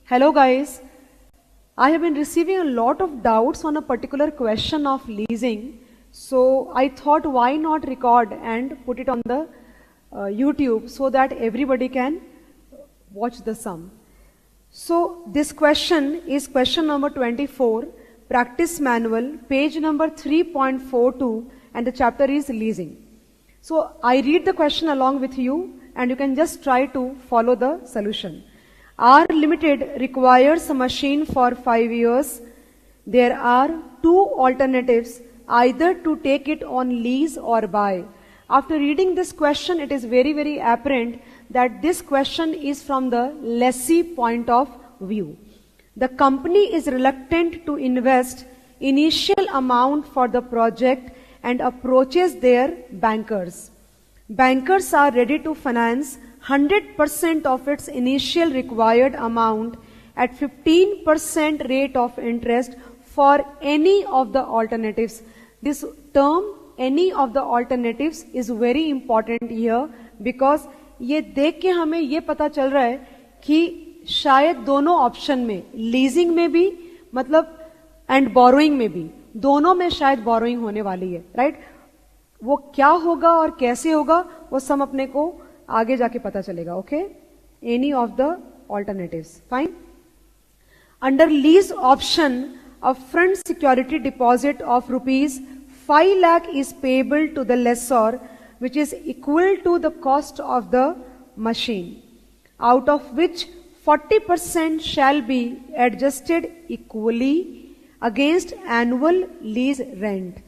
Hello guys, I have been receiving a lot of doubts on a particular question of leasing, so I thought why not record and put it on the YouTube so that everybody can watch the sum. So this question is question number 24, practice manual, page number 3.42, and the chapter is leasing. So I read the question along with you and you can just try to follow the solution. R Limited requires a machine for 5 years. There are two alternatives, either to take it on lease or buy. After reading this question, it is very apparent that this question is from the lessee point of view. The company is reluctant to invest initial amount for the project and approaches their bankers. Bankers are ready to finance 100% of its initial required amount at 15% rate of interest for any of the alternatives. This term, any of the alternatives, is very important here because ये देख के हमें ये पता चल रहा है कि शायद दोनों ऑप्शन में, लीजिंग में भी मतलब एंड बोरोइंग में भी, दोनों में शायद बोरोइंग होने वाली है, राइट? वो क्या होगा और कैसे होगा वो सब अपने को आगे जाके पता चलेगा. Okay, any of the alternatives, fine. Under lease option a front security deposit of ₹5 lakh is payable to the lessor, which is equal to the cost of the machine, out of which 40% shall be adjusted equally against annual lease rent.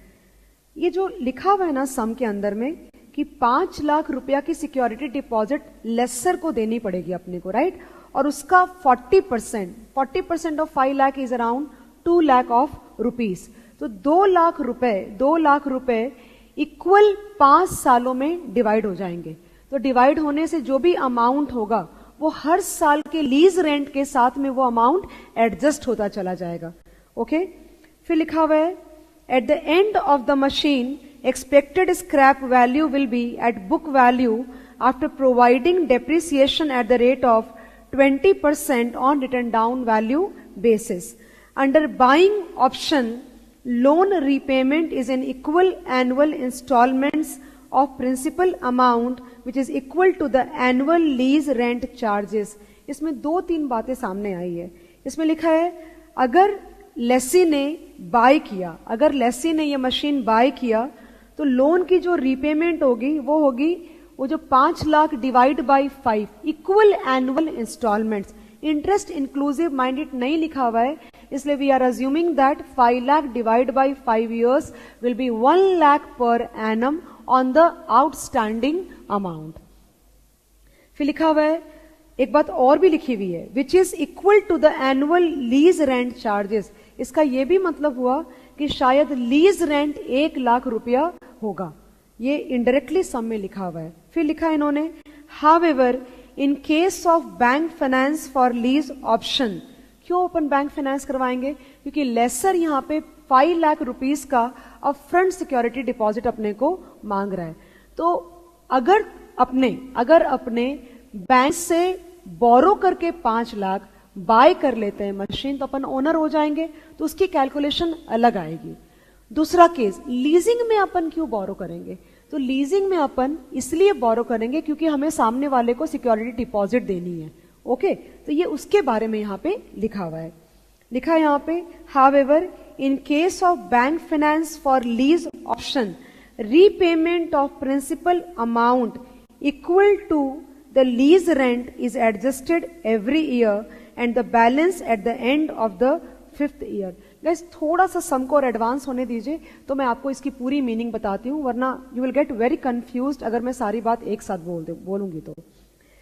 ये जो लिखा हुआ है ना सम के अंदर में कि 5 लाख रुपया की सिक्योरिटी डिपॉजिट लेसर को देनी पड़ेगी अपने को, राइट? और उसका 40% of 5 lakh is around 2 lakh of rupees. तो 2 लाख रुपए इक्वल 5 सालों में डिवाइड हो जाएंगे. तो डिवाइड होने से जो भी अमाउंट होगा वो हर साल के लीज रेंट के साथ में वो अमाउंट एडजस्ट होता चला जाएगा. ओके, फिर लिखा हुआ है eight the end of the machine expected scrap value will be at book value after providing depreciation at the rate of 20% on written down value basis. Under buying option, loan repayment is in equal annual installments of principal amount which is equal to the annual lease rent charges. इसमें 2-3 बातें सामने आई है. इसमें लिखा है अगर लेसी ने bye किया, अगर लेसी ने ये मशीन बाय किया तो लोन की जो रीपेमेंट होगी वो जो 5 lakh divide by 5 equal annual installments. Interest inclusive minded नहीं लिखा हुआ है, इसलिए we are assuming that 5 lakh divide by 5 years will be 1 lakh per annum on the outstanding amount. फिर लिखा हुआ है एक बात और भी लिखी हुई है which is equal to the annual lease rent charges. इसका यह भी मतलब हुआ कि शायद लीज रेंट 1 लाख रुपया होगा. ये इनडायरेक्टली सम में लिखा हुआ है. फिर लिखा है इन्होंने however in case of bank finance for lease option. क्यों अपन बैंक फाइनेंस करवाएंगे? क्योंकि लेसर यहाँ पे 5 लाख रुपीस का अपफ्रंट सिक्योरिटी डिपॉजिट अपने को मांग रहा है. तो अगर अपने बैंक से बोरो करके 5 लाख बाय कर लेते हैं मशीन तो अपन ओनर हो जाएंगे, तो उसकी कैलकुलेशन अलग आएगी. दूसरा केस, लीजिंग में अपन क्यों बोरो करेंगे? तो लीजिंग में अपन इसलिए बोरो करेंगे क्योंकि हमें सामने वाले को सिक्योरिटी डिपॉजिट देनी है. ओके, तो ये उसके बारे में यहां पे लिखा हुआ है. लिखा है यहां पे however in case of bank finance for lease option repayment of principal amount equal to the lease rent is adjusted every year and the balance at the end of the 5th year. Guys, थोड़ा सा सम को और advance होने दीजिए तो मैं आपको इसकी पूरी मीनिंग बताती हूँ, वरना you will get very confused अगर मैं सारी बात एक साथ बोलूंगी तो.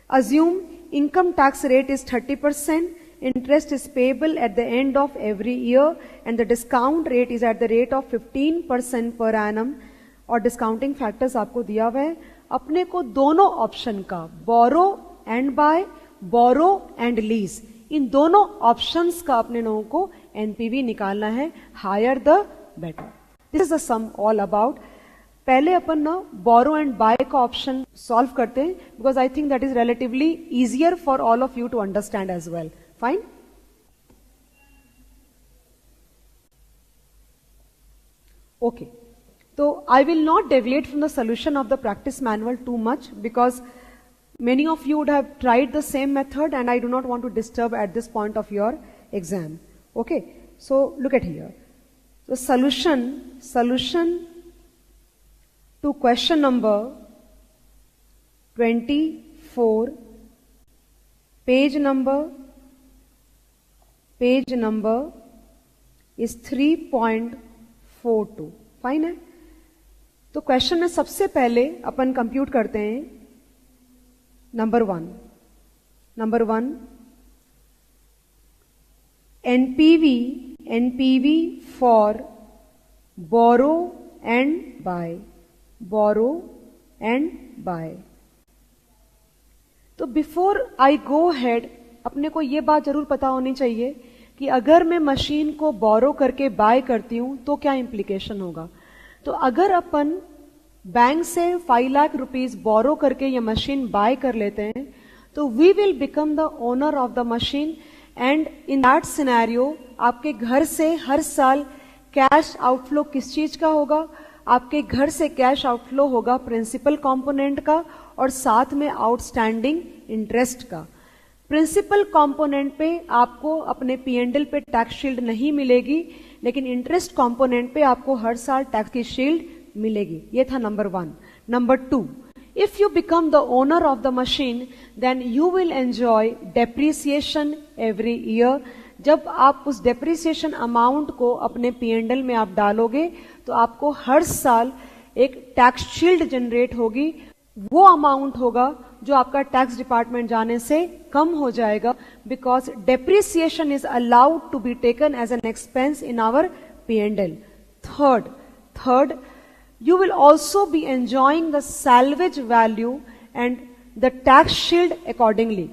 Assume income tax rate is 30%, interest is payable at the end of every year and the discount rate is at the rate of 15% per annum. और डिस्काउंटिंग फैक्टर्स आपको दिया हुआ है. अपने को दोनों ऑप्शन का borrow and buy, borrow and lease, इन दोनों ऑप्शंस का अपने लोगों को एनपीवी निकालना है. Higher the better. This is the sum all about. पहले अपन ना बोरो एंड बाय का ऑप्शन सॉल्व करते हैं because I think that is relatively easier for all of you to understand as well. Fine. Okay. So I will not deviate from the solution of the practice manual too much because many of you would have tried the same method and I do not want to disturb at this point of your exam. Okay. So look at here. The solution to question number 24, page number is 3.42. Fine है. तो question में सबसे पहले अपन compute करते हैं number one NPV for borrow and buy. तो before I go ahead अपने को यह बात जरूर पता होनी चाहिए कि अगर मैं मशीन को बोरो करके बाय करती हूं तो क्या इंप्लीकेशन होगा. तो अगर अपन बैंक से 5 लाख रुपीस बोरो करके ये मशीन बाय कर लेते हैं तो we will become the owner of the machine and in that scenario आपके घर से हर साल कैश आउटफ्लो किस चीज का होगा. आपके घर से कैश आउटफ्लो होगा प्रिंसिपल कंपोनेंट का और साथ में आउटस्टैंडिंग इंटरेस्ट का. प्रिंसिपल कंपोनेंट पे आपको अपने पीएनडल पे टैक्स शील्ड नहीं मिलेगी लेकिन इंटरेस्ट कंपोनेंट पे आपको हर साल टैक्स की शील्ड मिलेगी. ये था number 1. Number 2, if you become the owner of the machine then you will enjoy depreciation every year. जब आप उस डेप्रिसिएशन अमाउंट को अपने पीएनडल में आप डालोगे तो आपको हर साल एक टैक्स शील्ड जनरेट होगी. वो अमाउंट होगा जो आपका टैक्स डिपार्टमेंट जाने से कम हो जाएगा because depreciation is allowed to be taken as an expense in our P and L. Third, you will also be enjoying the salvage value and the tax shield accordingly.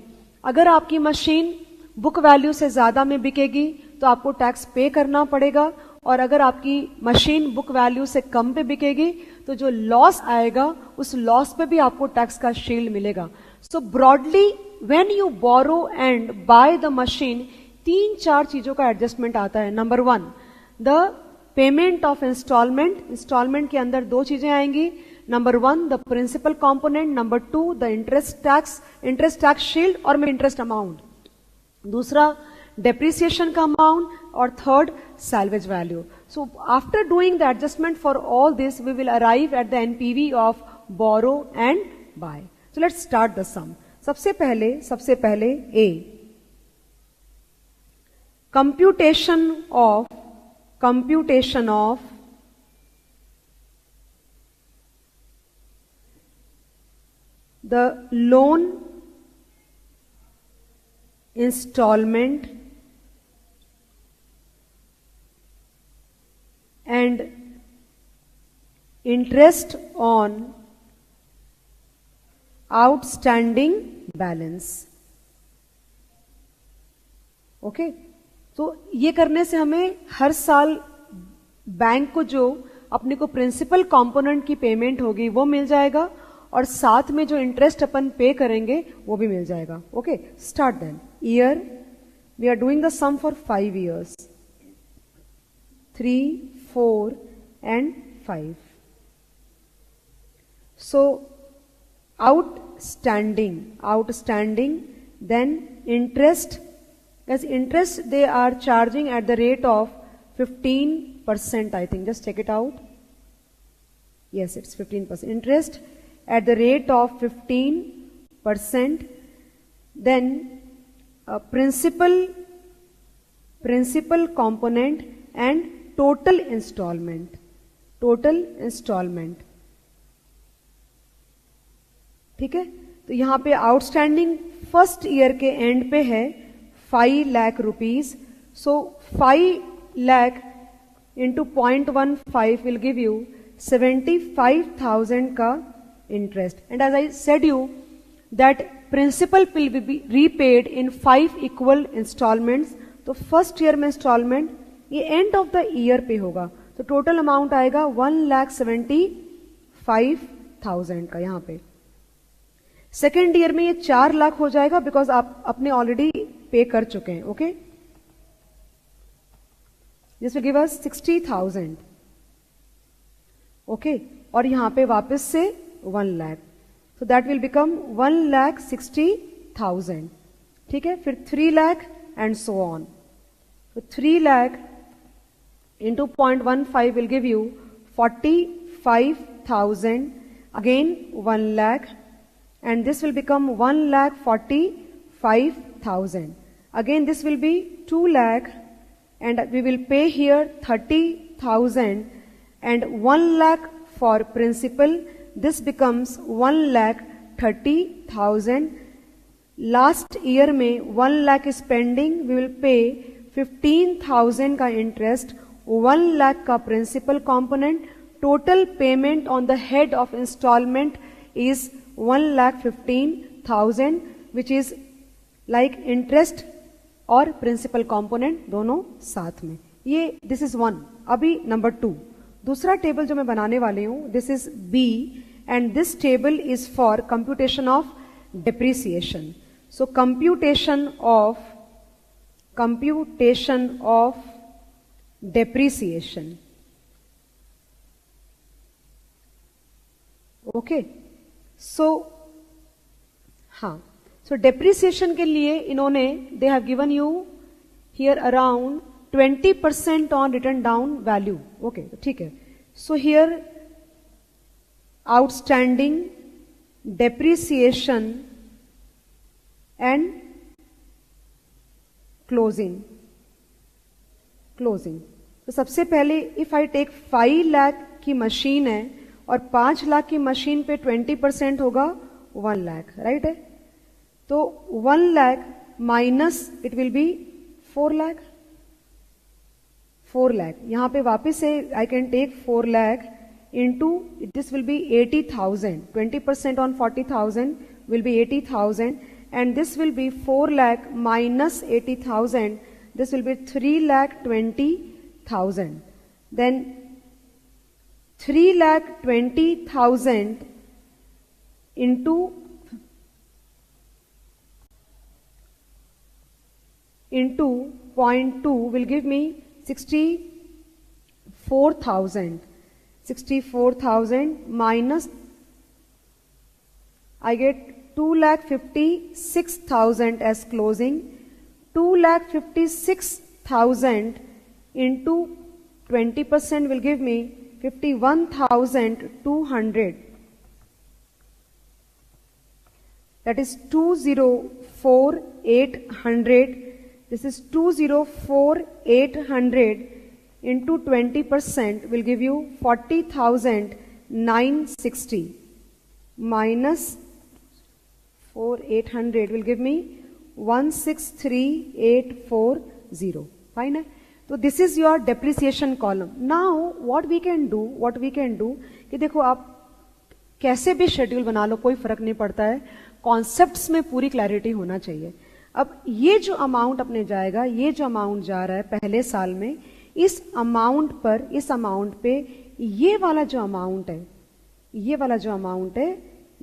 अगर आपकी मशीन बुक वैल्यू से ज्यादा में बिकेगी तो आपको टैक्स पे करना पड़ेगा और अगर आपकी मशीन बुक वैल्यू से कम पे बिकेगी तो जो लॉस आएगा उस लॉस पे भी आपको टैक्स का शील्ड मिलेगा. So broadly when you borrow and buy the machine 3-4 चीजों का एडजस्टमेंट आता है. Number 1, the payment of installment के अंदर 2 चीजें आएंगी. Number 1 the principal component, number 2 the interest tax shield और में इंटरेस्ट अमाउंट. दूसरा डेप्रिसिएशन का अमाउंट और third salvage value. So after doing the adjustment for all this we will arrive at the NPV of borrow and buy. So let's start the sum. सबसे पहले A computation of the loan installment and interest on outstanding balance. Okay तो ये करने से हमें हर साल bank को जो अपने को प्रिंसिपल कंपोनेंट की पेमेंट होगी वो मिल जाएगा और साथ में जो इंटरेस्ट अपन पे करेंगे वो भी मिल जाएगा. Okay start then. Year we are doing the sum for 5 years 3, 4 and 5. So outstanding then interest. As interest they are charging at the rate of 15%, I think. Just check it out. Yes, it's 15%. Interest at the rate of 15%. Then principal component and total installment. ठीक है. तो यहां पे outstanding first year के and पे है 5 lakh rupees. So 5 lakh into 0.15 will give you 75,000 का interest. And as I said you that principal will be repaid in 5 equal installments. तो फर्स्ट ईयर में इंस्टॉलमेंट ये एंड ऑफ द ईयर पे होगा तो टोटल अमाउंट आएगा 1,75,000 का. यहाँ पे सेकेंड ईयर में ये 4 लाख हो जाएगा बिकॉज आप अपने ऑलरेडी पे कर चुके हैं. Okay this will give us 60,000. Okay, और यहाँ पे वापस से 1 lakh, so that will become 1,60,000. ठीक है, फिर 3 lakh and so on. So 3 lakh into 0.15 will give you 45,000. Again 1 lakh, and this will become 1,45,000. Again this will be 2 lakh, and we will pay here 30,000 and 1 lakh for principal. This becomes 1,30,000. Last year में 1 lakh spending, we will pay 15,000 का interest, 1 lakh का principal component. Total payment on the head of installment is 1,15,000, which is like interest और principal component दोनों साथ में. ये this is 1. अभी number 2, दूसरा टेबल जो मैं बनाने वाली हूं, this is B, and this table is for computation of depreciation. So computation of depreciation. Okay. So हाँ, so depreciation के लिए इन्होंने they have given you here around 20% on written down value. Okay, ठीक है. So here outstanding depreciation and closing. तो सबसे पहले if I take 5 lakh की मशीन है और 5 लाख की मशीन पे 20% होगा 1 लाख, राइट है. तो 1 lakh minus it will be 4 lakh. यहां पे वापस से I can take 4 lakh into this will be 80,000. 20% on 40,000 will be 80,000, and this will be 4 lakh minus 80,000. This will be 3,20,000. Then 3,20,000 into 0.2 will give me 64,000. 64,000 minus I get 2,56,000 as closing. 2,56,000 into 20% will give me 51,200. That is 204,800. This is 204,800 into 20% will give you 40,960 minus 4,800 will give me 163,840. Fine. So this is your depreciation column. Now what we can do कि देखो आप कैसे भी schedule बना लो, कोई फर्क नहीं पड़ता है, कॉन्सेप्ट्स में पूरी क्लैरिटी होना चाहिए. अब ये जो अमाउंट अपने जाएगा, ये जो अमाउंट जा रहा है पहले साल में, इस अमाउंट पे ये वाला जो अमाउंट है,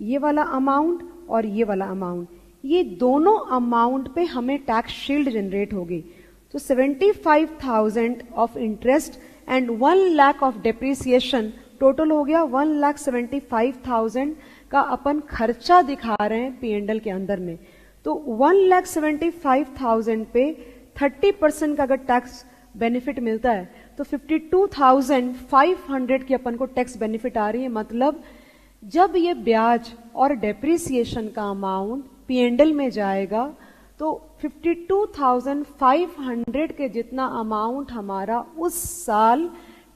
ये वाला अमाउंट और ये वाला अमाउंट, ये दोनों अमाउंट पे हमें टैक्स शील्ड जनरेट होगी. तो 75,000 of interest and 1 lakh of depreciation, total हो गया 1,75,000 का अपन खर्चा दिखा रहे हैं P&L के अंदर में. तो 1,75,000 पे 30% का अगर टैक्स बेनिफिट मिलता है तो 52,500 की अपन को टैक्स बेनिफिट आ रही है. मतलब जब ये ब्याज और डेप्रिसिएशन का अमाउंट P&L में जाएगा तो 52,500 के जितना अमाउंट हमारा उस साल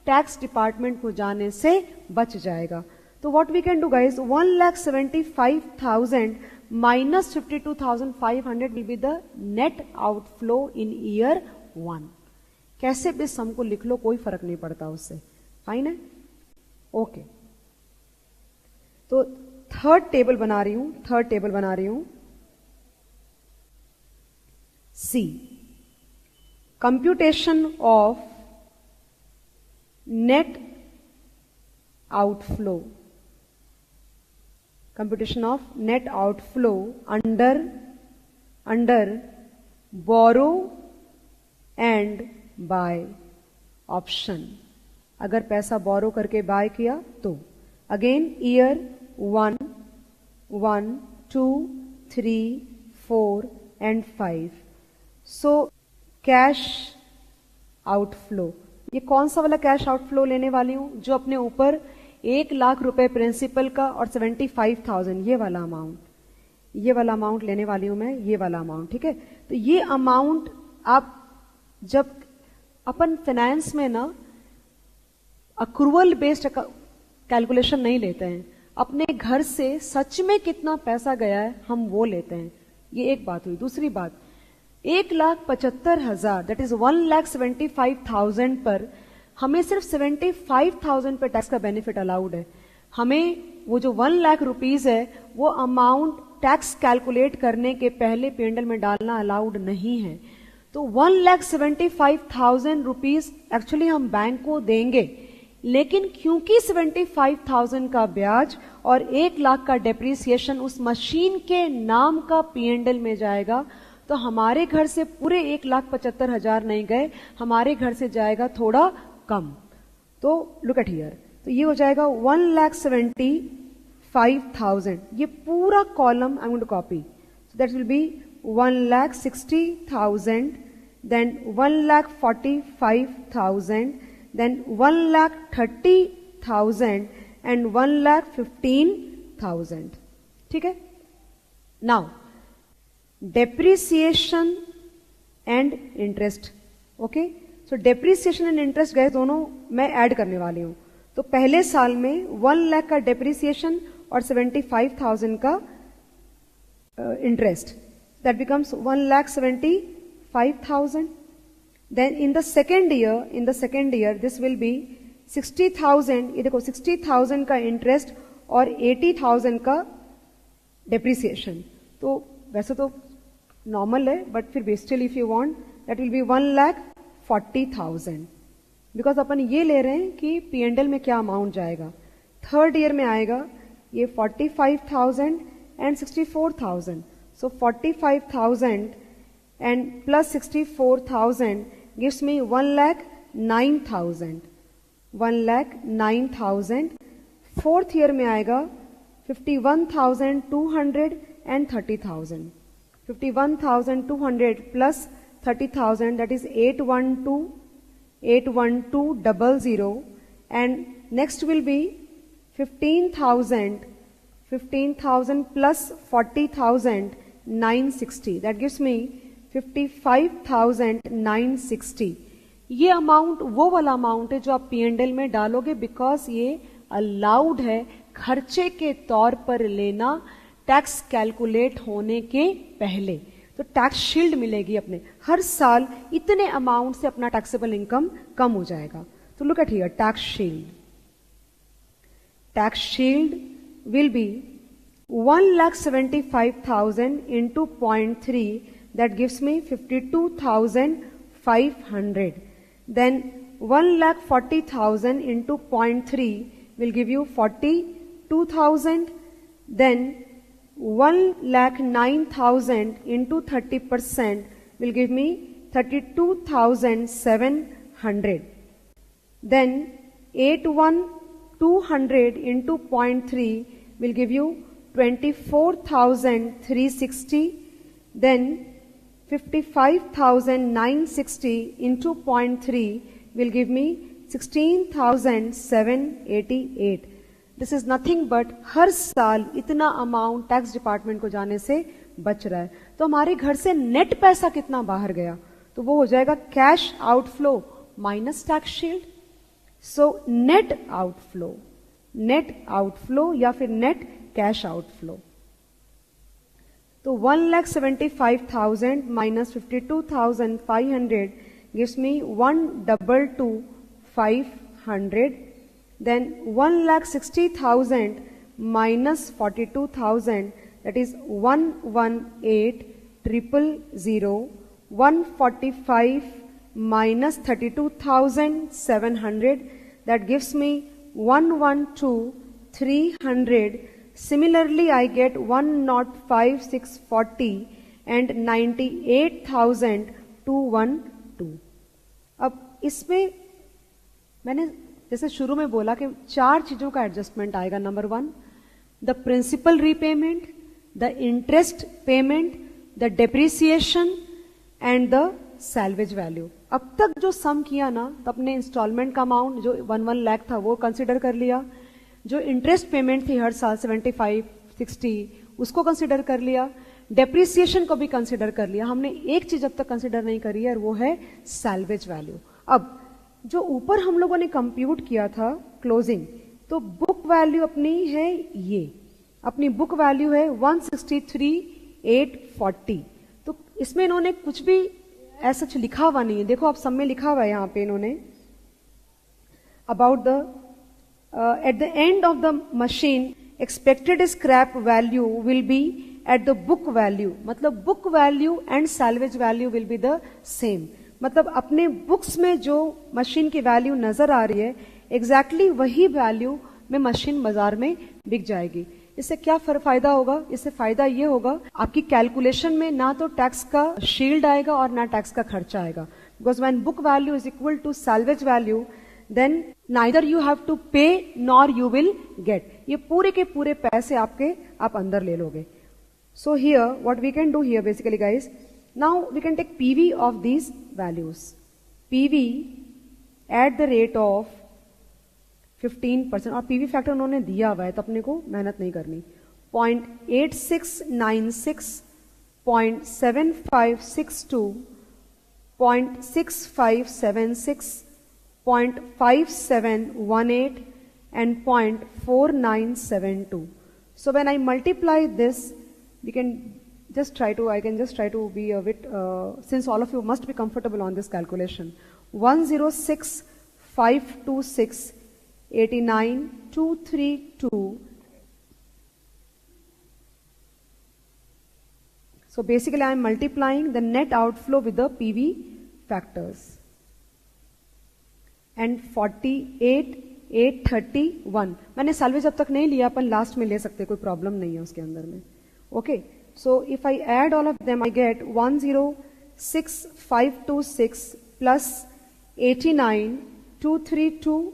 टैक्स डिपार्टमेंट को जाने से बच जाएगा. तो what we can do guys, 1,75,000 minus 52,500 will be the net outflow in year 1. कैसे भी सम को लिख लो, कोई फर्क नहीं पड़ता उससे. फाइन है. ओके, तो थर्ड टेबल बना रही हूं. C, computation of net outflow. Computation of net outflow under borrow and buy option. अगर पैसा बोरो करके बाय किया तो again year 1, 1, 2, 3, 4 and 5. So cash outflow, ये कौन सा वाला कैश आउटफ्लो लेने वाली हूं? जो अपने ऊपर 1,00,000 रुपए प्रिंसिपल का और 75,000 ये वाला अमाउंट लेने वाली हूं मैं, ये वाला अमाउंट. ठीक है, तो ये अमाउंट आप जब अपन फाइनेंस में ना अक्रूवल बेस्ड कैलकुलेशन नहीं लेते हैं, अपने घर से सच में कितना पैसा गया है हम वो लेते हैं. ये एक बात हुई. दूसरी बात, 1,75,000 दैट इज 1,75,000 पर हमें सिर्फ 75,000 पे टैक्स का बेनिफिट अलाउड है. हमें वो जो 1,00,000 रुपीज है वो अमाउंट टैक्स कैलकुलेट करने के पहले पेंडल में डालना अलाउड नहीं है. तो 1,75,000 रुपीज एक्चुअली हम बैंक को देंगे, लेकिन क्योंकि 75,000 का ब्याज और 1,00,000 का डेप्रिसिएशन उस मशीन के नाम का पीएनडल में जाएगा, तो हमारे घर से पूरे 1,75,000 नहीं गए, हमारे घर से जाएगा थोड़ा कम. तो लुक एट हियर, तो ये हो जाएगा 1,75,000. ये पूरा column I am going to copy. So that will be 1,60,000, then 1,45,000, then 1,30,000 and 1,15,000. ठीक है. Now depreciation and interest. Okay, so depreciation and interest गए दोनों मैं ऐड करने वाली हूं. तो पहले साल में 1,00,000 का डेप्रिसिएशन और 75,000 का interest, that becomes 1,75,000. Then in the second year this will be 60,000. ये देखो 60,000 का इंटरेस्ट और 80,000 का डेप्रिसिएशन. तो वैसे तो नॉर्मल है, बट फिर भी still if you want that will be 1,40,000, because अपन ये ले रहे हैं कि पीएनडल में क्या अमाउंट जाएगा. थर्ड ईयर में आएगा ये 45,000 and 64,000. So 45,000 and plus 64,000 gives me 1,09,000. 1,09,000. Fourth year में आएगा 51,200 and 30,000. 51,200 plus 30,000 that is 812,000 and next will be 15,000 plus 40,000 960. That gives me 55,960. ये अमाउंट वो वाला अमाउंट है जो आप पीएनडल में डालोगे, बिकॉज ये अलाउड है खर्चे के तौर पर लेना टैक्स कैलकुलेट होने के पहले. तो टैक्स शील्ड मिलेगी अपने. हर साल इतने अमाउंट से अपना टैक्सेबल इनकम कम हो जाएगा. तो look at here, tax shield will be 1,75,000 into 0.3, that gives me 52,500. Then 1,40,000 into 0.3 will give you 42,000. Then 1,09,000 into 30% will give me 32,700. Then 81,200 into 0.3 will give you 24,360. Then 55,960 into 0.3 will give me 16,788. This is nothing but हर साल इतना amount tax department को जाने से बच रहा है. तो हमारे घर से नेट पैसा कितना बाहर गया, तो वो हो जाएगा cash outflow minus tax shield. So net outflow या फिर नेट कैश आउटफ्लो. तो 1,75,000 minus 52,500 gives me 1,22,500. Then 1,60,000 minus 42,000, that is 1,18,000. 145 minus 32,700, that gives me 1,12,300. Similarly, I get 105,640 and 98,212. अब इसमें मैंने जैसे शुरू में बोला कि 4 चीजों का एडजस्टमेंट आएगा. Number 1, the principal repayment, the interest payment, the depreciation and the salvage value. अब तक जो सम किया ना, तो अपने इंस्टॉलमेंट का अमाउंट जो 1 लाख था वो कंसिडर कर लिया, जो इंटरेस्ट पेमेंट थी हर साल 75, 60 उसको कंसिडर कर लिया, डेप्रिसिएशन को भी कंसिडर कर लिया. हमने एक चीज अब तक कंसिडर नहीं करी है और वो है सैल्वेज वैल्यू. अब जो ऊपर हम लोगों ने कंप्यूट किया था क्लोजिंग, तो बुक वैल्यू अपनी है, ये अपनी बुक वैल्यू है 163,840. तो इसमें इन्होंने कुछ भी ऐसा लिखा हुआ नहीं है. देखो आप सब में लिखा हुआ है यहाँ पे इन्होंने about the at the end of the machine expected scrap value will be at the book value. मतलब book value and salvage value will be the same. मतलब अपने बुक्स में जो मशीन की वैल्यू नजर आ रही है एग्जैक्टली वही वैल्यू में मशीन बाजार में बिक जाएगी. इससे क्या फायदा होगा? इससे फायदा ये होगा आपकी कैलकुलेशन में ना तो टैक्स का शील्ड आएगा और ना टैक्स का खर्चा आएगा. Because when book value is equal to salvage value then neither you have to pay nor you will get. ये पूरे के पूरे पैसे आप अंदर ले लोगे. So here what we can do here basically guys, now we can take PV of these values. PV at the rate of 15%. और PV फैक्टर उन्होंने दिया हुआ है तो अपने को मेहनत नहीं करनी. 0.8696, 0.7562, 0.6576, 0.5718 and 0.4972. So when I multiply this, we can just try to, I can just try to be a bit, since all of you must be comfortable on this calculation. 106,526, 89,232. So basically I am multiplying the net outflow with the PV factors. And 48,831. मैंने salvage अब तक नहीं लिया, अपन last में ले सकते, कोई problem नहीं है उसके अंदर में. Okay, so if I add all of them, I get 106,526 plus 89,232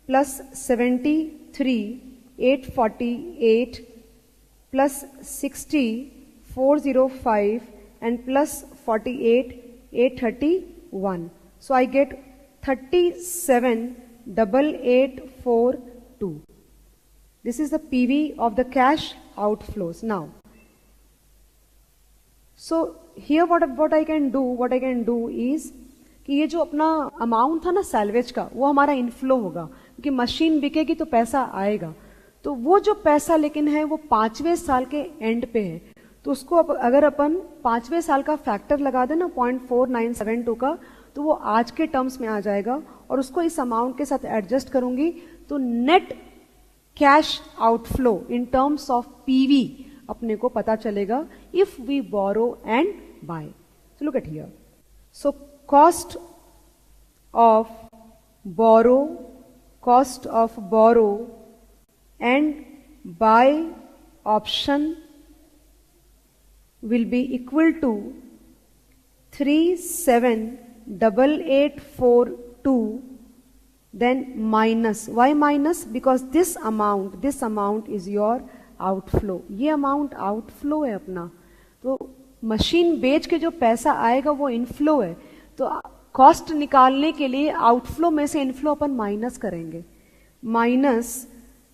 plus 73,848 plus 60,405 and plus 48,831. So I get 37,842. This is the PV of the cash outflows. Now, so here what I can do is कि ये जो अपना amount था ना salvage का, वो हमारा inflow होगा क्योंकि मशीन बिकेगी तो पैसा आएगा. तो वो जो पैसा लेकिन है वो 5वें साल के एंड पे है. तो उसको अगर अपन 5वें साल का फैक्टर लगा देना 0.4972 का, तो वो आज के टर्म्स में आ जाएगा और उसको इस अमाउंट के साथ एडजस्ट करूंगी तो net cash outflow in terms of PV अपने को पता चलेगा if we borrow and buy. So look at here. So cost of borrow and buy option will be equal to 37,842, then minus. Why minus? Because this amount is your outflow. ये amount outflow है अपना. तो machine बेच के जो पैसा आएगा वो इनफ्लो है. तो कॉस्ट निकालने के लिए आउटफ्लो में से इनफ्लो अपन माइनस करेंगे. Minus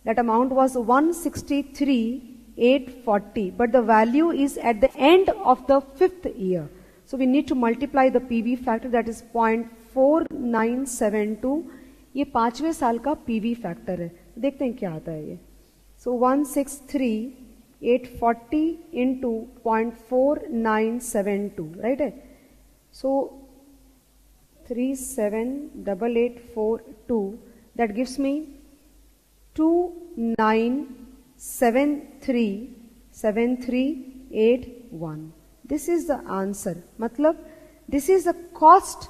that amount was 163,840, but the value is at the end of the 5th year. So we need to multiply the PV factor, that is 0.4972. ये 5वें साल का PV फैक्टर है. देखते हैं क्या आता है ये. So 163,840 into 0.4972, right है. So 37,842, that gives me 2973,7381. This is the answer. मतलब this is the cost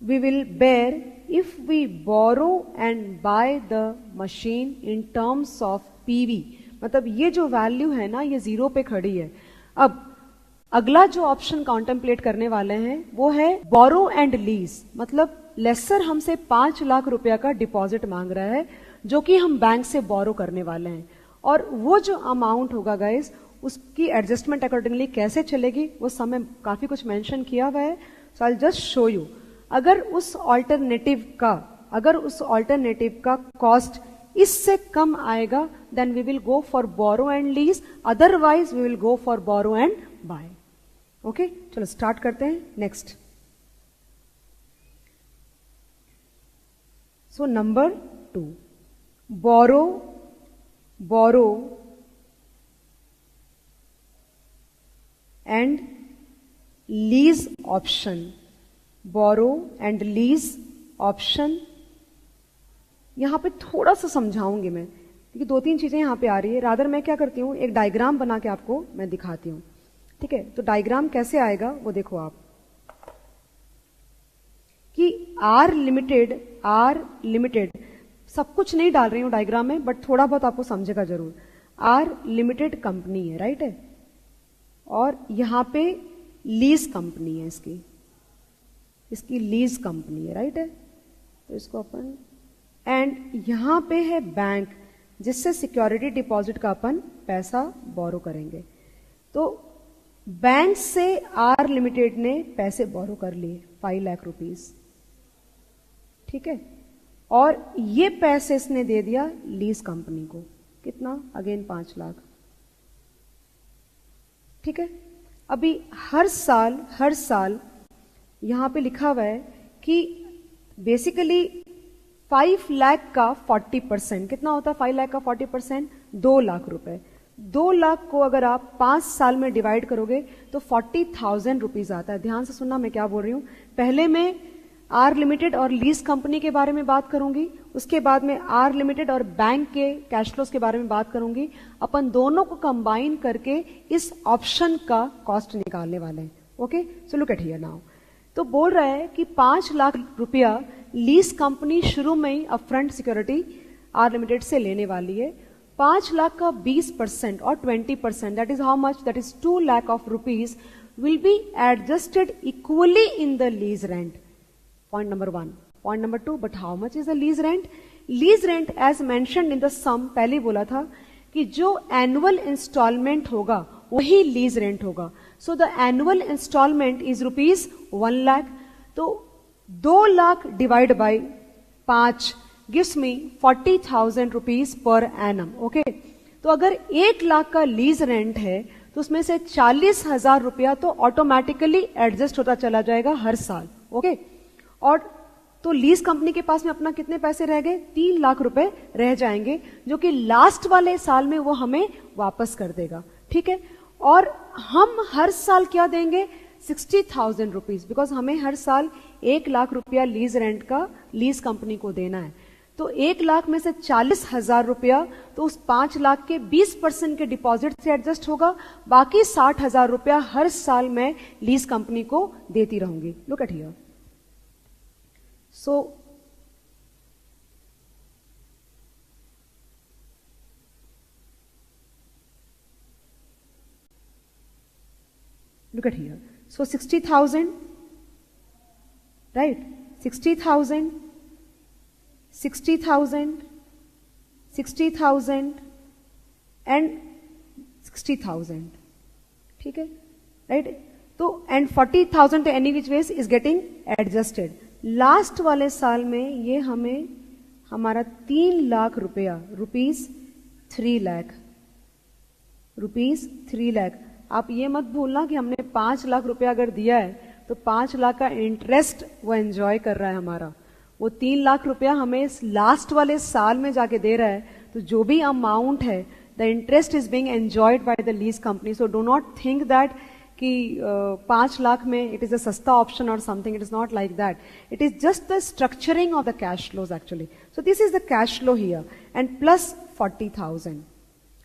we will bear if we borrow and buy the machine in terms of PV. मतलब ये जो वैल्यू है ना ये 0 पे खड़ी है. अब अगला जो ऑप्शन कॉन्टेम्पलेट करने वाले हैं वो है बोरो एंड लीज, मतलब लेसर हमसे 5 लाख रुपया का डिपॉजिट मांग रहा है जो कि हम बैंक से बोरो करने वाले हैं, और वो जो अमाउंट होगा गाइस उसकी एडजस्टमेंट अकॉर्डिंगली कैसे चलेगी वो समय काफी कुछ मेंशन किया हुआ है। So I just show you. अगर उस ऑल्टरनेटिव का कॉस्ट इससे कम आएगा then we will go for borrow and lease, otherwise we will go for borrow and buy. Okay, चलो स्टार्ट करते हैं। Next, so number 2, borrow and lease option, borrow and lease option. यहां पे थोड़ा सा समझाऊंगी मैं क्योंकि 2-3 चीजें यहां पे आ रही है। रादर मैं क्या करती हूं, एक डायग्राम बना के आपको मैं दिखाती हूं, ठीक है। तो डायग्राम कैसे आएगा वो देखो आप, कि आर लिमिटेड सब कुछ नहीं डाल रही हूं डायग्राम में, बट थोड़ा बहुत आपको समझेगा जरूर। आर लिमिटेड कंपनी है, राइट है, और यहां पे लीज कंपनी है, इसकी लीज कंपनी है, राइट है। तो इसको अपन, एंड यहां पे है बैंक जिससे सिक्योरिटी डिपॉजिट का अपन पैसा बोरो करेंगे। तो बैंक से आर लिमिटेड ने पैसे बोरो कर लिए 5 लाख रुपीस, ठीक है, और ये पैसे इसने दे दिया लीज कंपनी को, कितना, अगेन 5 लाख, ठीक है। अभी हर साल यहां पे लिखा हुआ है कि बेसिकली 5 लाख का 40%, कितना होता है 5 लाख का 40%, 2 लाख रुपए। 2 लाख को अगर आप 5 साल में डिवाइड करोगे तो 40,000 रुपीज आता है। ध्यान से सुनना मैं क्या बोल रही हूं। पहले मैं आर लिमिटेड और लीज कंपनी के बारे में बात करूंगी, उसके बाद में आर लिमिटेड और बैंक के कैश फ्लोज के बारे में बात करूंगी। अपन दोनों को कंबाइन करके इस ऑप्शन का कॉस्ट निकालने वाले हैं। Okay, so look at here now. तो बोल रहा है कि 5 लाख रुपया लीज कंपनी शुरू में ही अपफ्रंट सिक्योरिटी आर लिमिटेड से लेने वाली है। 5 लाख का 20% और 20%, that is how much, that is 2 lakh of rupees will be adjusted equally in the lease rent. Point number 1. Point number 2, but how much is the lease rent? Lease rent as mentioned in the sum, पहले बोला था कि जो annual instalment होगा वही lease rent होगा। So the annual instalment is rupees 1 lakh. तो 2 lakh divide by 5 gives me 40,000 rupees per annum. Okay, तो अगर 1 लाख का लीज रेंट है तो उसमें से 40,000 रुपया तो ऑटोमेटिकली एडजस्ट होता चला जाएगा हर साल। ओके, और तो लीज कंपनी के पास में अपना कितने पैसे रह गए, 3 लाख रुपए रह जाएंगे, जो कि लास्ट वाले साल में वो हमें वापस कर देगा, ठीक है। और हम हर साल क्या देंगे, 60,000 रुपीज, बिकॉज हमें हर साल 1 लाख रुपया लीज रेंट का लीज कंपनी को देना है। तो 1 लाख में से 40,000 रुपया तो उस 5 लाख के 20% के डिपॉजिट से एडजस्ट होगा, बाकी 60,000 रुपया हर साल मैं लीज कंपनी को देती रहूंगी। Look at here. So, look at here. So 60,000, right? 60,000, 60,000, 60,000 and 60,000, ठीक है, right? तो and 40,000 to any which ways is getting adjusted. Last वाले साल में ये हमें हमारा 3 लाख रुपया, रुपीज 3 लाख। आप ये मत भूलना कि हमने 5 लाख रुपया अगर दिया है तो 5 लाख का इंटरेस्ट वो एंजॉय कर रहा है हमारा। वो 3 लाख रुपया हमें इस लास्ट वाले साल में जाके दे रहा है, तो जो भी अमाउंट है the interest is being enjoyed by the lease company. So do not think that कि 5 लाख में इट इज अ सस्ता ऑप्शन और something, it is not like that. It is just the structuring of the cash flows actually. So this is the cash flow here and plus 40,000.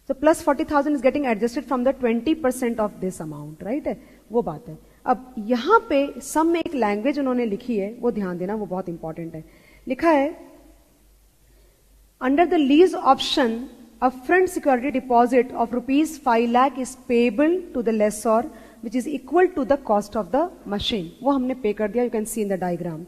So plus 40,000 is getting adjusted from the 20% of this amount, right है, वो बात है। अब यहां पे सम में एक language उन्होंने लिखी है, वो ध्यान देना, वो बहुत इंपॉर्टेंट है। लिखा है under the lease option upfront security deposit of rupees 5 lakh is payable to the lessor which is equal to the cost of the machine, वो हमने पे कर दिया, you can see in the diagram,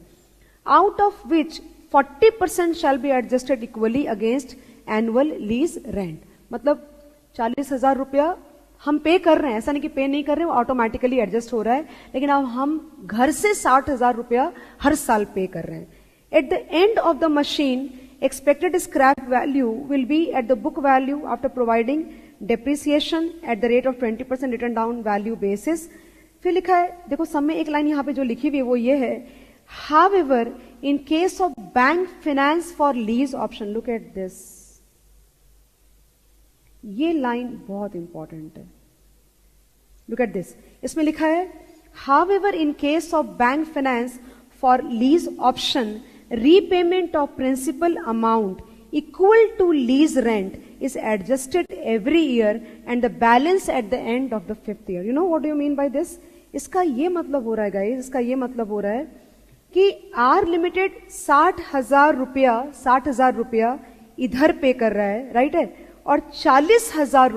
out of which 40% shall be adjusted equally against annual lease rent. मतलब 40,000 रुपया हम पे कर रहे हैं, ऐसा नहीं कि पे नहीं कर रहे हैं, ऑटोमेटिकली एडजस्ट हो रहा है, लेकिन अब हम घर से 60,000 रुपया हर साल पे कर रहे हैं। Eight the end of the machine expected scrap value will be at the book value after providing depreciation at the rate of 20% written down value basis। फिर लिखा है, देखो सब में एक लाइन यहाँ पे जो लिखी हुई है वो ये है, however in case of bank finance for lease option, look at this, ये लाइन बहुत इंपॉर्टेंट है, look at this, इसमें लिखा है however in case of bank finance for lease option repayment of principal amount equal to lease rent is adjusted every year and the balance at the end of the 5th year। You know what do you mean by this? इसका ये मतलब हो रहा है guys, इसका ये मतलब हो रहा है कि आर लिमिटेड 60,000 रुपया इधर पे कर रहा है, राइट है, और 40,000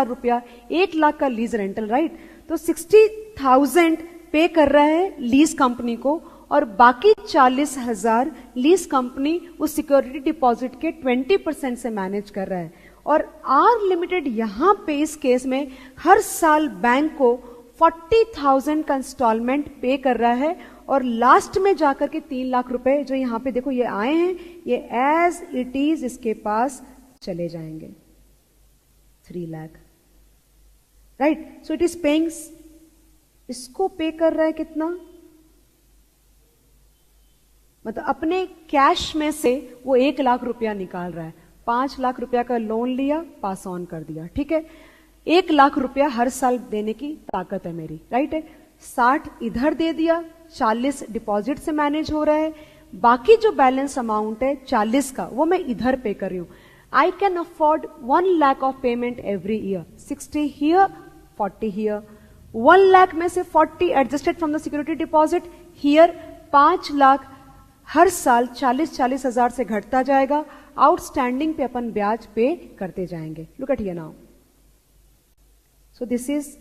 रुपया 1 लाख का लीज रेंटल, राइट, तो 60,000 पे कर रहा है लीज कंपनी को और बाकी 40,000 लीज कंपनी उस सिक्योरिटी डिपॉजिट के 20% से मैनेज कर रहा है। और आर लिमिटेड यहां पे इस केस में हर साल बैंक को 40,000 का इंस्टॉलमेंट पे कर रहा है और लास्ट में जाकर के 3 लाख रुपए जो यहां पे देखो ये आए हैं, ये एज इट इज इसके पास चले जाएंगे, 3 lakh, right. So it is paying, इसको पे कर रहा है कितना, मतलब अपने कैश में से वो 1 लाख रुपया निकाल रहा है, 5 लाख रुपया का लोन लिया, पास ऑन कर दिया, ठीक है, 1 लाख रुपया हर साल देने की ताकत है मेरी, राइट है, 60 इधर दे दिया, 40 डिपॉजिट से मैनेज हो रहा है, बाकी जो बैलेंस अमाउंट है 40 का वो मैं इधर पे कर रही हूं। I can afford 1 lakh of payment every year, 60 here 40 here, 1 lakh में से 40 adjusted from the security deposit, here 5 lakh हर साल 40 हजार से घटता जाएगा, आउटस्टैंडिंग पे अपन ब्याज पे करते जाएंगे। Look at here now, so this is,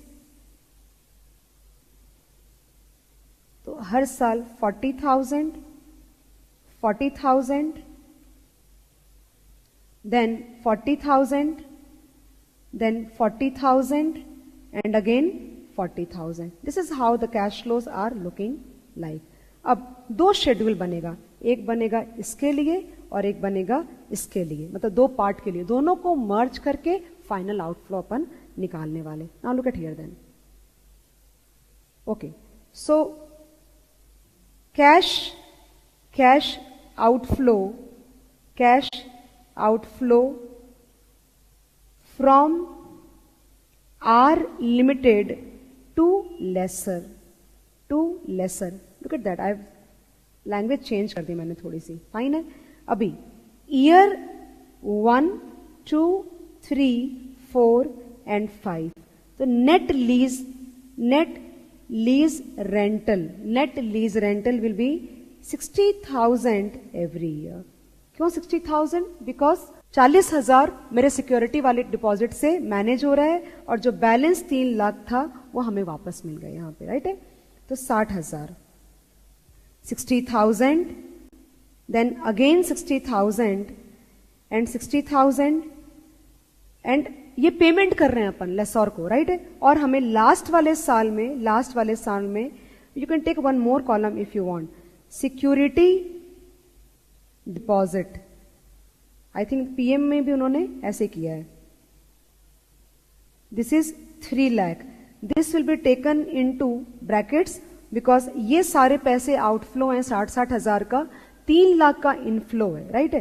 तो हर साल 40,000 then 40,000 then 40,000 and again 40,000। This is how the cash flows are looking like. अब 2 शेड्यूल बनेगा, एक बनेगा इसके लिए और एक बनेगा इसके लिए, मतलब 2 पार्ट के लिए, दोनों को मर्ज करके फाइनल आउटफ्लो अपन निकालने वाले। Now look at here then, okay, so cash outflow from R limited to lessor, look at that, I language change कर दी मैंने थोड़ी सी, फाइन है। अभी ईयर 1, 2, 3, 4 एंड 5, तो net lease rental will be 60,000 every year. क्यों 60,000? बिकॉज 40,000 मेरे security वाले डिपॉजिट से मैनेज हो रहा है और जो बैलेंस 3 लाख था वो हमें वापस मिल गया यहां पे, राइट है, तो 60,000, 60,000 देन अगेन 60,000 एंड 60,000 एंड ये पेमेंट कर रहे हैं अपन लेसर को, राइट है, और हमें लास्ट वाले साल में you can take one more column if you want, security deposit, I think PM में भी उन्होंने ऐसे किया है, this is 3 lakh, this will be taken into brackets because ये सारे पैसे आउटफ्लो हैं 60 हजार का, 3 लाख का इनफ्लो है, राइट है।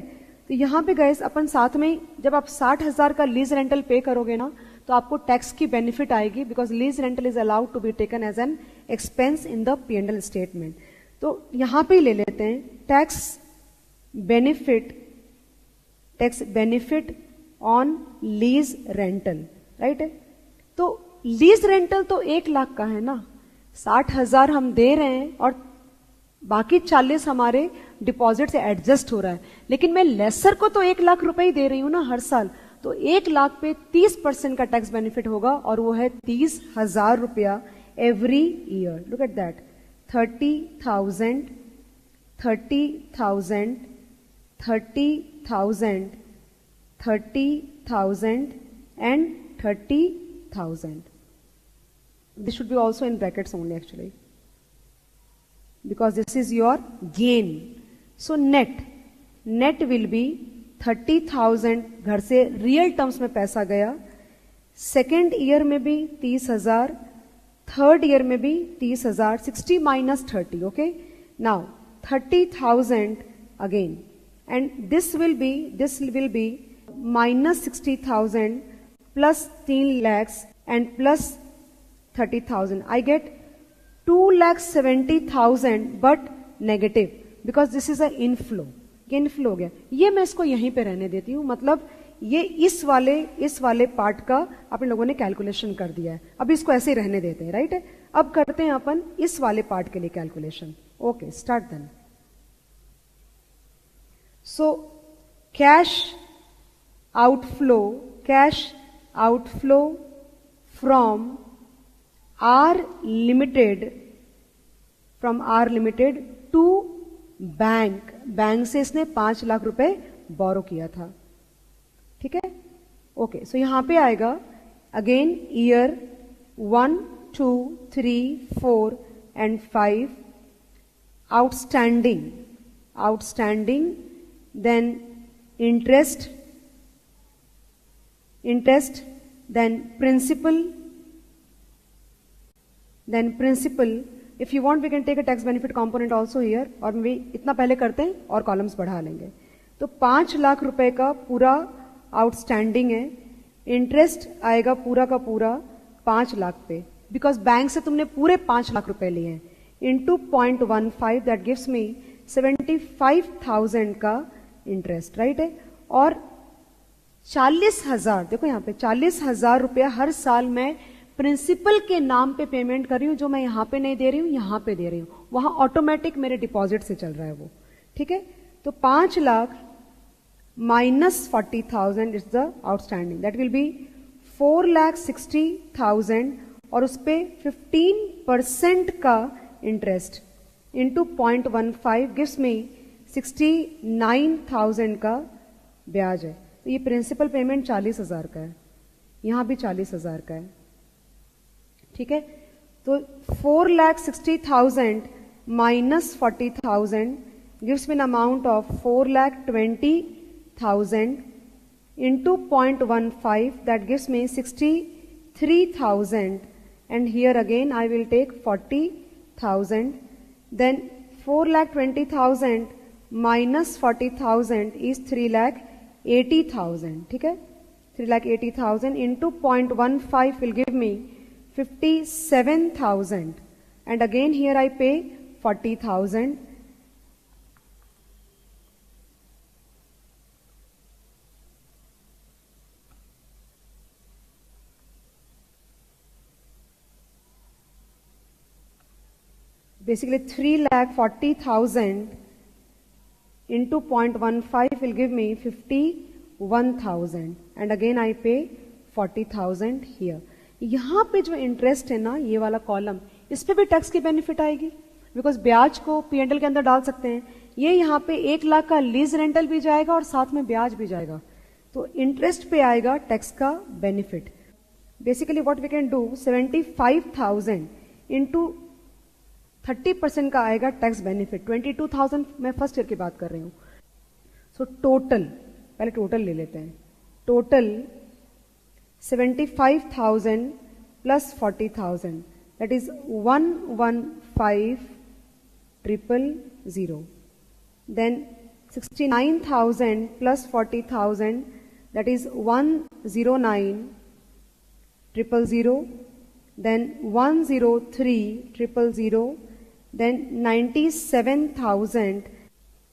तो यहां पे गए अपन साथ में जब आप 60,000 का लीज रेंटल पे करोगे ना तो आपको टैक्स की बेनिफिट आएगी because lease rental is allowed to be taken as an expense in the P&L statement. तो यहां पे ही ले लेते हैं tax benefit on lease rental, right है। तो लीज रेंटल तो 1 लाख का है ना, 60,000 हम दे रहे हैं और बाकी 40 हमारे डिपॉजिट से एडजस्ट हो रहा है, लेकिन मैं लेसर को तो 1 लाख रुपए ही दे रही हूं ना हर साल, तो 1 लाख पे 30% का टैक्स बेनिफिट होगा और वो है 30,000 रुपया every year. Look at that. 30,000, 30,000, 30,000, 30,000 and 30,000. This should be also in brackets only actually, because this is your gain. So net will be 30,000. घर से रियल टर्म्स में पैसा गया. सेकेंड ईयर में भी 30,000, थर्ड ईयर में भी 30,000. 60 minus 30. Okay, now 30,000 again, and this will be minus 60,000 plus 3 lakhs and plus 30,000. I get 2,70,000 but negative because this is a inflow. Inflow हो गया. ये मैं इसको यहीं पे रहने देती हूँ. मतलब ये इस वाले पार्ट का अपन लोगों ने कैलकुलेशन कर दिया है. अब इसको ऐसे ही रहने देते हैं. राइट. अब करते हैं अपन इस वाले पार्ट के लिए calculation. Okay, start then. So cash outflow from R limited to bank से इसने 5 लाख रुपए बोरो किया था. ठीक है. ओके, सो यहां पे आएगा again year 1, 2, 3, 4 and 5. Outstanding, then interest, then principal. If you want we can take a tax benefit component also here, और we इतना पहले करते हैं और कॉलम्स बढ़ा लेंगे. तो 5 लाख रुपए का पूरा आउटस्टैंडिंग है. इंटरेस्ट आएगा पूरा का पूरा 5 लाख पे, बिकॉज बैंक से तुमने पूरे 5 लाख रुपए लिए हैं, इंटू 0.15 दैट गिव्स मी 75,000 का इंटरेस्ट. राइट है. और 40,000, देखो यहाँ पे 40,000 रुपया हर साल मैं प्रिंसिपल के नाम पे पेमेंट कर रही हूं, जो मैं यहां पे नहीं दे रही हूं, यहां पे दे रही हूं. वहां ऑटोमेटिक मेरे डिपॉजिट से चल रहा है वो. ठीक है. तो 5 lakh minus 40,000 is the outstanding. That will B 4,60,000 और उस पे 15% का इंटरेस्ट इंटू 0.15 गिव्स मी 69,000 का ब्याज है. तो ये प्रिंसिपल पेमेंट 40,000 का है, यहां भी 40,000 का है. ठीक है. तो 4,60,000 minus 40,000 gives me an amount of 4,20,000 into 0.15 that gives me 63,000, and here again I will take 40,000. Then 4,20,000 minus 40,000 is 3,80,000. ठीक है. 3,80,000 into 0.15 will give me 57,000, and again here I pay 40,000. Basically 3,40,000 into 0.15 will give me 51,000, and again I pay 40,000 here. यहां पे जो interest है ना, ये वाला column, इस पे भी टैक्स की बेनिफिट आएगी, बिकॉज ब्याज को P&L के अंदर डाल सकते हैं. ये यहाँ पे 1 लाख का लीज रेंटल भी जाएगा और साथ में ब्याज भी जाएगा. तो इंटरेस्ट पे आएगा टैक्स का benefit. Basically what we can do, 75,000 into 30% का आएगा टैक्स बेनिफिट. 22,000 मैं फर्स्ट ईयर की बात कर रही हूं. सो टोटल, पहले टोटल ले लेते हैं. Total 75,000 plus 40,000, that is 115,000. Then 69,000 plus 40,000, that is 109,000. Then 103,000. Then 97,000,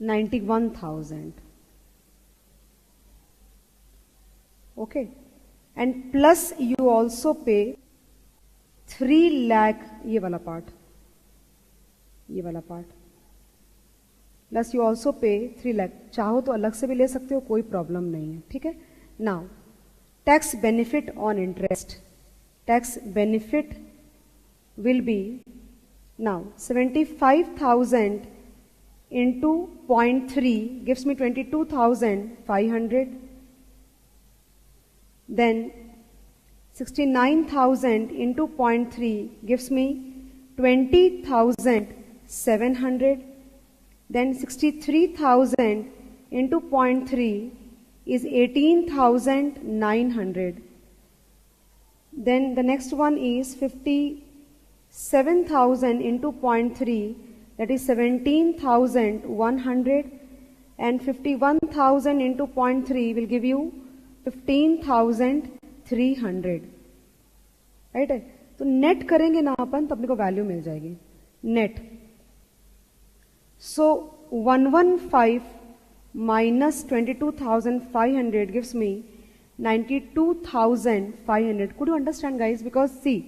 91,000. Okay. And plus you also pay 3 lakh, ये वाला पार्ट, प्लस यू ऑल्सो पे 3 लाख. चाहो तो अलग से भी ले सकते हो, कोई प्रॉब्लम नहीं है. ठीक है. Now tax benefit on interest. Tax benefit will be now 75,000 into 0.3 gives me 22,500. Then 69,000 into 0.3 gives me 20,700. Then 63,000 into 0.3 is 18,900. Then the next one is 57,000 into 0.3, that is 17,100, and 51,000 into 0.3 will give you 15,300. Right है, तो net करेंगे ना अपन तो अपने को value मिल जाएगी net. So 115 minus 22,500 gives me 92,500. Could you understand guys? Because see,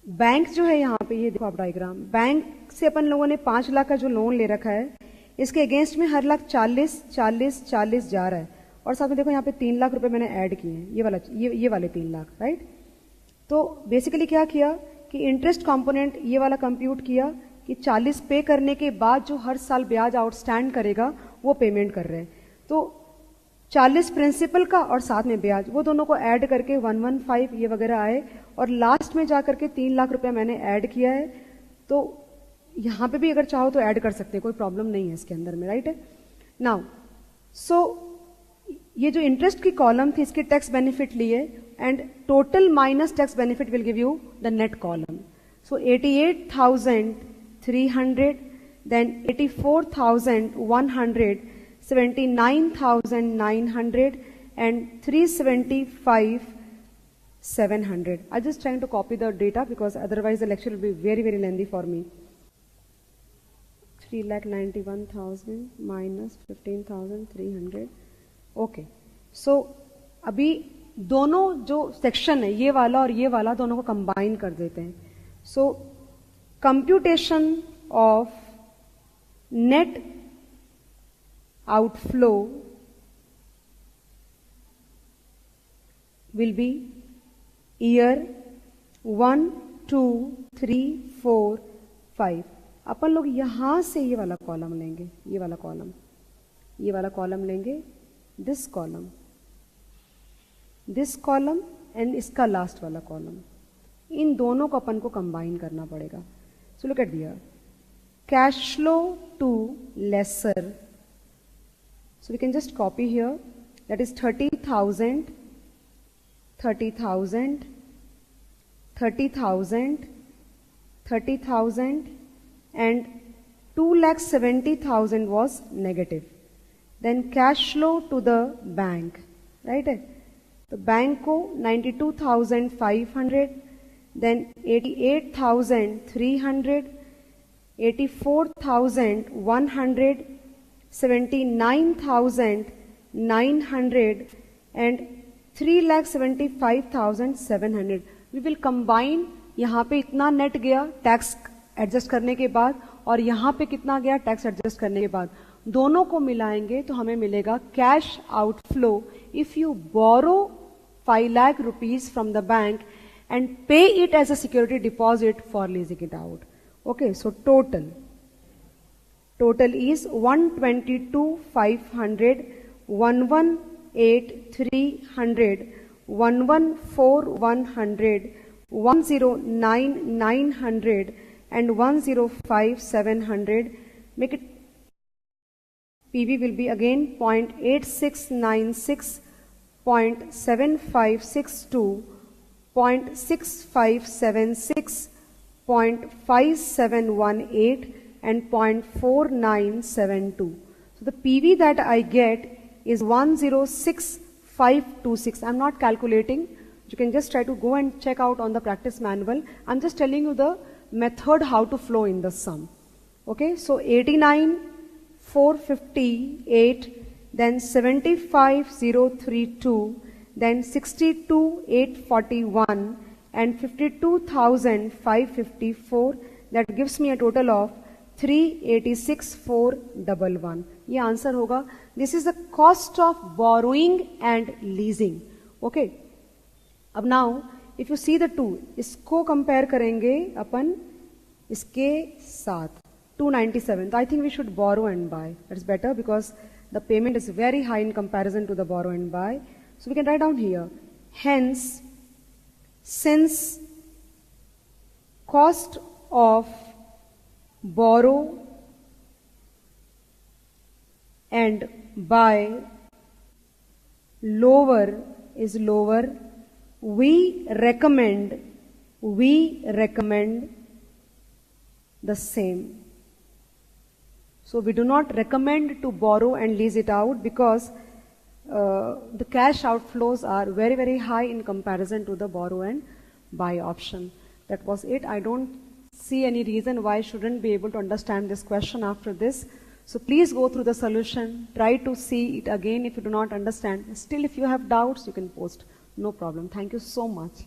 bank जो है यहाँ पे, ये देखो आप डायग्राम, बैंक से अपन लोगों ने 5 लाख का जो लोन ले रखा है, इसके अगेंस्ट में हर लाख 40 40 40 जा रहा है, और साथ में देखो यहाँ पे 3 लाख रुपए मैंने ऐड किए हैं, ये वाले 3 लाख, राइट. तो बेसिकली क्या किया कि इंटरेस्ट कंपोनेंट ये वाला कंप्यूट किया कि 40 पे करने के बाद जो हर साल ब्याज आउटस्टैंड करेगा वो पेमेंट कर रहे हैं. तो 40 प्रिंसिपल का और साथ में ब्याज, वो दोनों को ऐड करके 115 ये वगैरह आए, और लास्ट में जाकर के 3 लाख रुपए मैंने ऐड किया है. तो यहाँ पे भी अगर चाहो तो ऐड कर सकते हैं, कोई प्रॉब्लम नहीं है इसके अंदर में, राइट है. नाउ सो ये जो इंटरेस्ट की कॉलम थी इसकी टैक्स बेनिफिट लिए, and total minus tax benefit will give you the net column. So 88,300, then 84,100, 79,900 and 375,700. I'm just trying to copy the data because otherwise the lecture will be very, very lengthy for me. 3,91,000 minus 15,300. Okay. So अभी दोनों जो section है, ये वाला और ये वाला, दोनों को कंबाइन कर देते हैं. So computation of net outflow will be year 1, 2, 3, 4, 5. अपन लोग यहां से ये वाला कॉलम लेंगे, ये वाला कॉलम लेंगे, दिस कॉलम एंड इसका लास्ट वाला कॉलम, इन दोनों को अपन को कंबाइन करना पड़ेगा. सो look at here, cash flow to lesser. So we can just copy here, that is 30,000, 30,000, 30,000, 30,000 and 2,70,000 was negative. Then cash flow to the bank, right? तो bank को 92,500, then 88,300, 84,100, 79,900 and 3,75,700. We will combine. यहाँ पे इतना net गया tax adjust करने के बाद, और यहाँ पे कितना गया टैक्स एडजस्ट करने के बाद, दोनों को मिलाएंगे तो हमें मिलेगा cash outflow if you borrow 5 lakh rupees from the bank and pay it as a security deposit for leasing it out. Okay, so total is 122,500, 118,300, 114,100, 109,900 and 105,700. Make it PV will be again 0.8696, 0.7562, 0.6576, 0.5718 and 0.4972. So the PV that I get is 106,526. I'm not calculating. You can just try to go and check out on the practice manual. I'm just telling you the method how to flow in the sum. Okay, so 89,458, then 75,032, then 62,841 and 52,554. That gives me a total of 386,411. ये answer होगा. This is the cost of borrowing and leasing. Okay, अब now if you see the two, इसको compare करेंगे अपन इसके साथ 297, तो I think we should borrow and buy. That's better because the payment is very high in comparison to the borrow and buy. So we can write down here, hence since cost of borrow and buy is lower, we recommend the same. So we do not recommend to borrow and lease it out because the cash outflows are very, very high in comparison to the borrow and buy option. That was it. I don't see any reason why I shouldn't be able to understand this question after this. So please go through the solution. Try to see it again if you do not understand. Still, if you have doubts, you can post. No problem. Thank you so much.